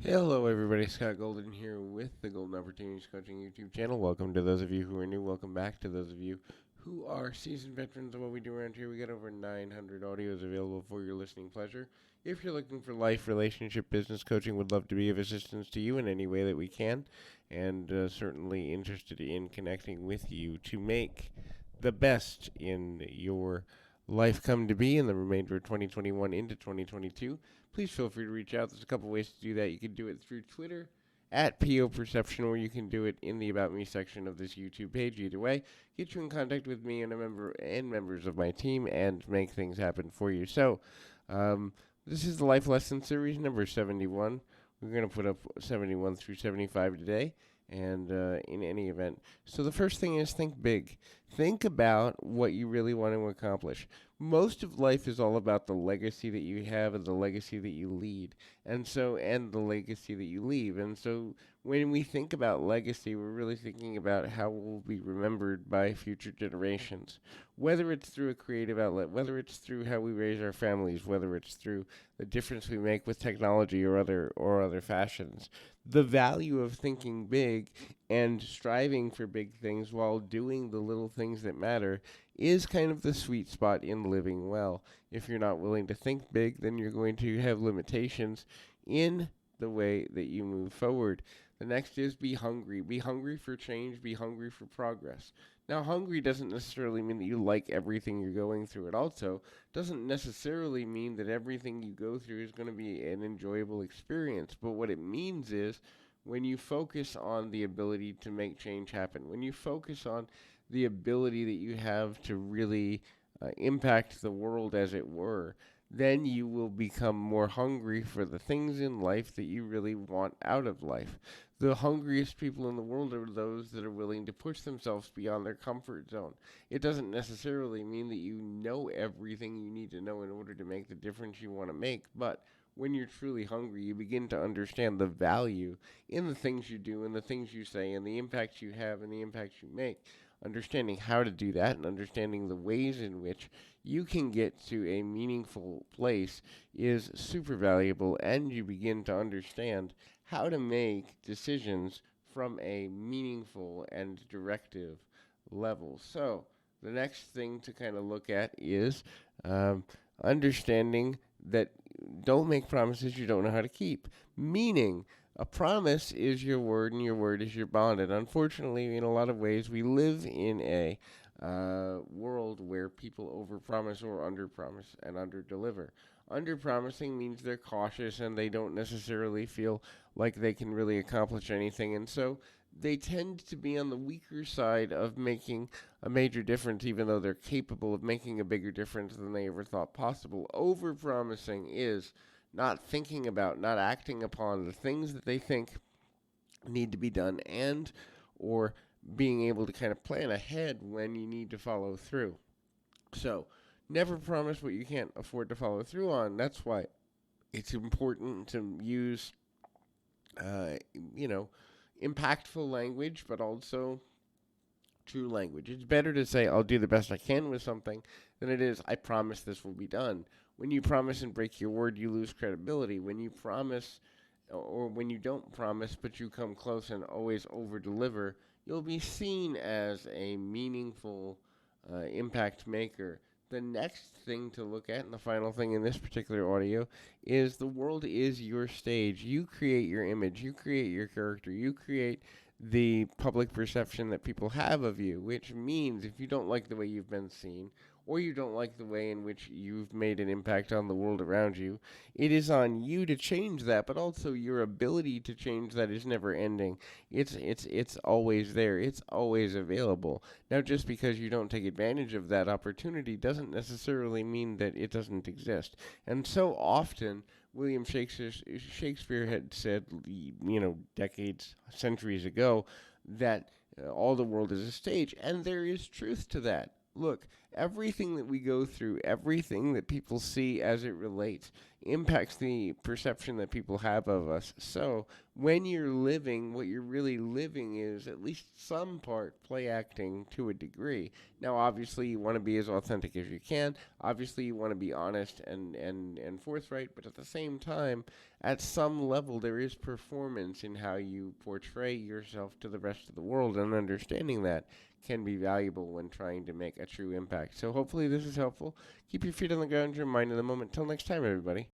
Hello, everybody. Scott Golden here with the Golden Opportunities Coaching YouTube channel. Welcome to those of you who are new. Welcome back to those of you who are seasoned veterans of what we do around here. We got over 900 audios available for your listening pleasure. If you're looking for life, relationship, business coaching, would love to be of assistance to you in any way that we can, and certainly interested in connecting with you to make the best in your life come to be in the remainder of 2021 into 2022. Please feel free to reach out. There's a couple ways to do that. You can do it through Twitter at PO Perception, or you can do it in the About Me section of this YouTube page. Either way, get you in contact with me and members of my team and make things happen for you. So, this is the Life Lesson Series number 71. We're going to put up 71 through 75 today, and in any event. So the first thing is think big. Think about what you really want to accomplish. Most of life is all about the legacy that you have and the legacy that you lead. And the legacy that you leave. And so when we think about legacy, we're really thinking about how we'll be remembered by future generations. Whether it's through a creative outlet, whether it's through how we raise our families, whether it's through the difference we make with technology or other fashions. The value of thinking big and striving for big things while doing the little things that matter is kind of the sweet spot in living well. If you're not willing to think big, then you're going to have limitations in the way that you move forward. The next is be hungry. Be hungry for change. Be hungry for progress. Now, hungry doesn't necessarily mean that you like everything you're going through. It also doesn't necessarily mean that everything you go through is going to be an enjoyable experience. But what it means is when you focus on the ability to make change happen, when you focus on the ability that you have to really impact the world, as it were, then you will become more hungry for the things in life that you really want out of life. The hungriest people in the world are those that are willing to push themselves beyond their comfort zone. It doesn't necessarily mean that you know everything you need to know in order to make the difference you want to make, but when you're truly hungry, you begin to understand the value in the things you do and the things you say and the impacts you have and the impacts you make. Understanding how to do that and understanding the ways in which you can get to a meaningful place is super valuable, and you begin to understand how to make decisions from a meaningful and directive level. So, the next thing to kind of look at is um, understanding that don't make promises you don't know how to keep. Meaning, a promise is your word, and your word is your bond. And unfortunately, in a lot of ways, we live in a world where people overpromise or underpromise and underdeliver. Underpromising means they're cautious and they don't necessarily feel like they can really accomplish anything, and so they tend to be on the weaker side of making a major difference, even though they're capable of making a bigger difference than they ever thought possible. Overpromising is not thinking about, not acting upon the things that they think need to be done, and or being able to kind of plan ahead when you need to follow through. So, never promise what you can't afford to follow through on. That's why it's important to use, uh, you know, impactful language, but also true language. It's better to say, I'll do the best I can with something, than it is, I promise this will be done. When you promise and break your word, you lose credibility. When you promise, or when you don't promise, but you come close and always over deliver, you'll be seen as a meaningful impact maker. The next thing to look at, and the final thing in this particular audio, is the world is your stage. You create your image, you create your character, you create the public perception that people have of you, which means if you don't like the way you've been seen, or you don't like the way in which you've made an impact on the world around you, it is on you to change that, but also your ability to change that is never ending. It's always there. It's always available. Now, just because you don't take advantage of that opportunity doesn't necessarily mean that it doesn't exist. And so often William Shakespeare had said, decades, centuries ago, that all the world is a stage, and there is truth to that. Look, everything that we go through, everything that people see as it relates, impacts the perception that people have of us. So when you're living, what you're really living is at least some part play acting to a degree. Now, obviously, you want to be as authentic as you can. Obviously, you want to be honest and forthright, but at the same time, at some level, there is performance in how you portray yourself to the rest of the world, and understanding that can be valuable when trying to make a true impact. So hopefully this is helpful. Keep your feet on the ground, your mind in the moment. Till next time, everybody.